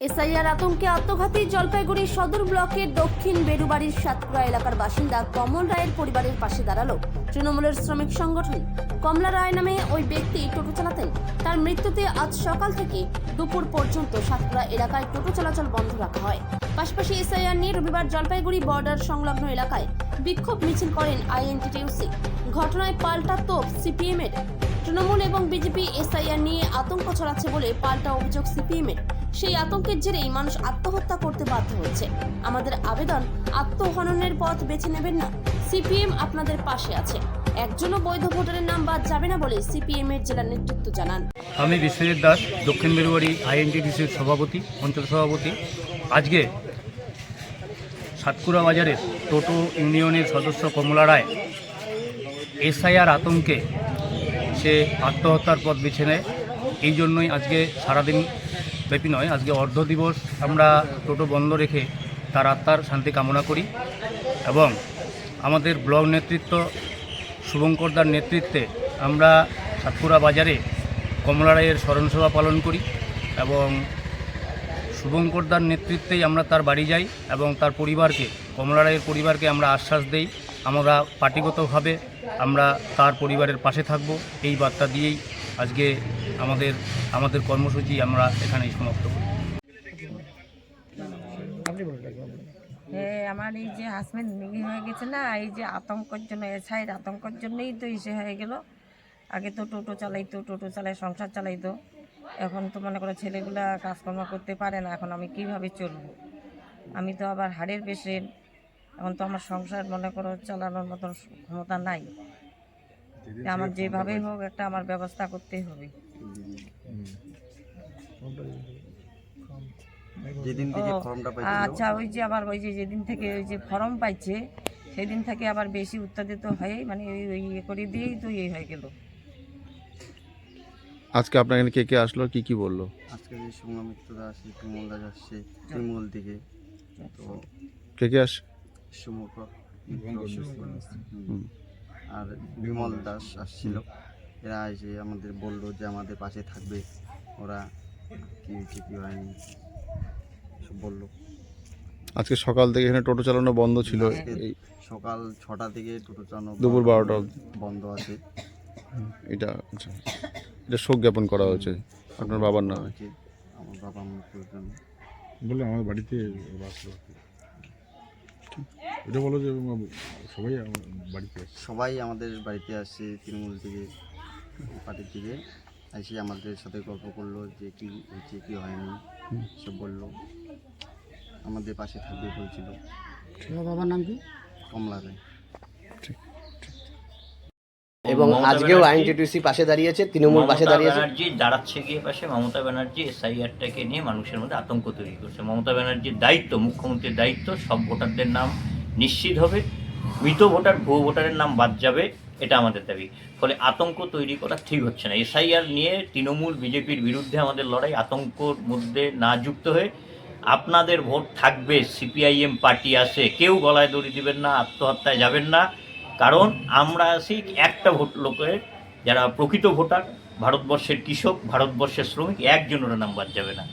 SIR আতঙ্কে আত্মঘাতী জলপাইগুড়ি সদর ব্লকের দক্ষিণ বেরুবাড়ির সাতকুড়া এলাকার বাসিন্দা কমল রায়ের পরিবারের পাশে দাঁড়ালো তৃণমূলের শ্রমিক সংগঠন। কমলা রায় নামে ওই ব্যক্তি টোটো চালাতেন। তার মৃত্যুতে আজ সকাল থেকে দুপুর পর্যন্ত সাতকুড়া এলাকায় টোটো চলাচল বন্ধ রাখা হয়। পাশাপাশি এসআইআর নিয়ে রবিবার জলপাইগুড়ি বর্ডার সংলগ্ন এলাকায় বিক্ষোভ মিছিল করেন আইএনটিটিউসি। ঘটনায় পাল্টা তোপ সিপিএমের। তৃণমূল এবং বিজেপি এসআইআর নিয়ে আতঙ্ক ছড়াচ্ছে বলে পাল্টা অভিযোগ সিপিএমের। সেই আতঙ্কের জেরেই মানুষ আত্মহত্যা করতে বাধ্য হচ্ছে। আমাদের আবেদন, আত্মহননের পথ বেছে নেবেন না। সিপিএম আপনাদের পাশে আছে। একজনও বৈধ ভোটারের নাম বাদ যাবে না বলে সিপিএম এর জেলা নেতৃত্ব জানান। আমি বিশ্বজিৎ দাস, দক্ষিণ বেরুবাড়ি আইএনটিটিউসির সভাপতি, অঞ্চল সভাপতি। আজকে সাতকুড়া বাজারের টোটো ইউনিয়নের সদস্য কমলা রায় এসআইআর আতঙ্কে সে আত্মহত্যার পথ বেছে নেয়। এই জন্যই আজকে সারাদিন ব্যাপী নয়, আজকে অর্ধ দিবস আমরা টোটো বন্ধ রেখে তার আত্মার শান্তি কামনা করি এবং আমাদের ব্লক নেতৃত্ব শুভঙ্করদার নেতৃত্বে আমরা সাতকুড়া বাজারে কমলা রায়ের স্মরণসভা পালন করি এবং শুভঙ্করদার নেতৃত্বেই আমরা তার বাড়ি যাই এবং তার পরিবারকে, কমলা রায়ের পরিবারকে আমরা আশ্বাস দেই আমরা পার্টিগতভাবে আমরা তার পরিবারের পাশে থাকব। এই বার্তা দিয়েই আজকে আমাদের কর্মসূচি আমরা এখানেই সমাপ্ত করি। আমার এই যে হাজব্যান্ড নিগি হয়ে গেছে না, এই যে আতঙ্কের জন্য, এসআইয়ের আতঙ্কের জন্যই তো এসে হয়ে গেল। আগে তো টোটো চালায় সংসার চালাইতো। এখন তো মনে করো ছেলেগুলা কাজকর্ম করতে পারে না। এখন আমি কিভাবে চলবো? আমি তো আবার হাড়ের পেশেন্ট। এখন তো আমার সংসার মনে করো চালানোর মতো ক্ষমতা নাই। আমার যেভাবেই হোক একটা আমার ব্যবস্থা করতেই হবে। আচ্ছা, ওই যে আবার ওই যে যেদিন থেকে ওই যে ফর্ম পাইছে সেদিন থেকে আবার বেশি উত্তেজিত হয়ে মানে ওই ইয়ে করে দিয়েই তো ইয়ে হয়ে গেল। আজকে আপনার এখানে কে কে আসলো, কি কি বললো? আজকে সৌমিত্র দাস, তৃণমূল দাস আসছে তৃণমূল থেকে। তো কে কে আসে? সুমুখ আর বিমল দাস আসছিল। এরা এসে আমাদের বললো যে আমাদের পাশে থাকবে। ওরা কি হয়নি সব বললো। আজকে সকাল থেকে এখানে টোটো চালানো বন্ধ ছিল। সকাল 6টা থেকে টোটো চালানো দুপুর 12টা বন্ধ আছে। এটা আচ্ছা, এটা শোক জ্ঞাপন করা হয়েছে আপনার বাবার নামে। আমার বাবা বলে আমার বাড়িতে আসলো। এটা বলো যে সবাই আমাদের বাড়িতে আসছে তৃণমূল থেকে, পার্টির থেকে এসে আমাদের সাথে গল্প করলো যে কি হয়েছে কি হয়নি সব বললো। আমাদের পাশে থাকবে বলছিল। বাবার নাম কি? কমলা রায়। এবং আজকেও আইএনটিটিউসি পাশে দাঁড়িয়েছে, তৃণমূল পাশে দাঁড়িয়েছে। ব্যানার্জি দাঁড়াচ্ছে গিয়ে পাশে। মমতা ব্যানার্জি এসআইআরটাকে নিয়ে মানুষের মধ্যে আতঙ্ক তৈরি করছে। মমতা ব্যানার্জির দায়িত্ব, মুখ্যমন্ত্রীর দায়িত্ব সব ভোটারদের নাম নিশ্চিত হবে, মৃত ভোটার ভুয়ো ভোটারের নাম বাদ যাবে, এটা আমাদের দাবি। ফলে আতঙ্ক তৈরি করা ঠিক হচ্ছে না। এসআইআর নিয়ে তৃণমূল বিজেপির বিরুদ্ধে আমাদের লড়াই। আতঙ্কর মধ্যে না যুক্ত হয়ে আপনাদের ভোট থাকবে, সিপিআইএম পার্টি আসে, কেউ গলায় দড়ি দিবেন না, আত্মহত্যায় যাবেন না। কারণ আমরা আছি একটা ভোট লোকের, যারা প্রকৃত ভোটার, ভারতবর্ষের কৃষক, ভারতবর্ষের শ্রমিক, একজনের নাম বাদ যাবে না।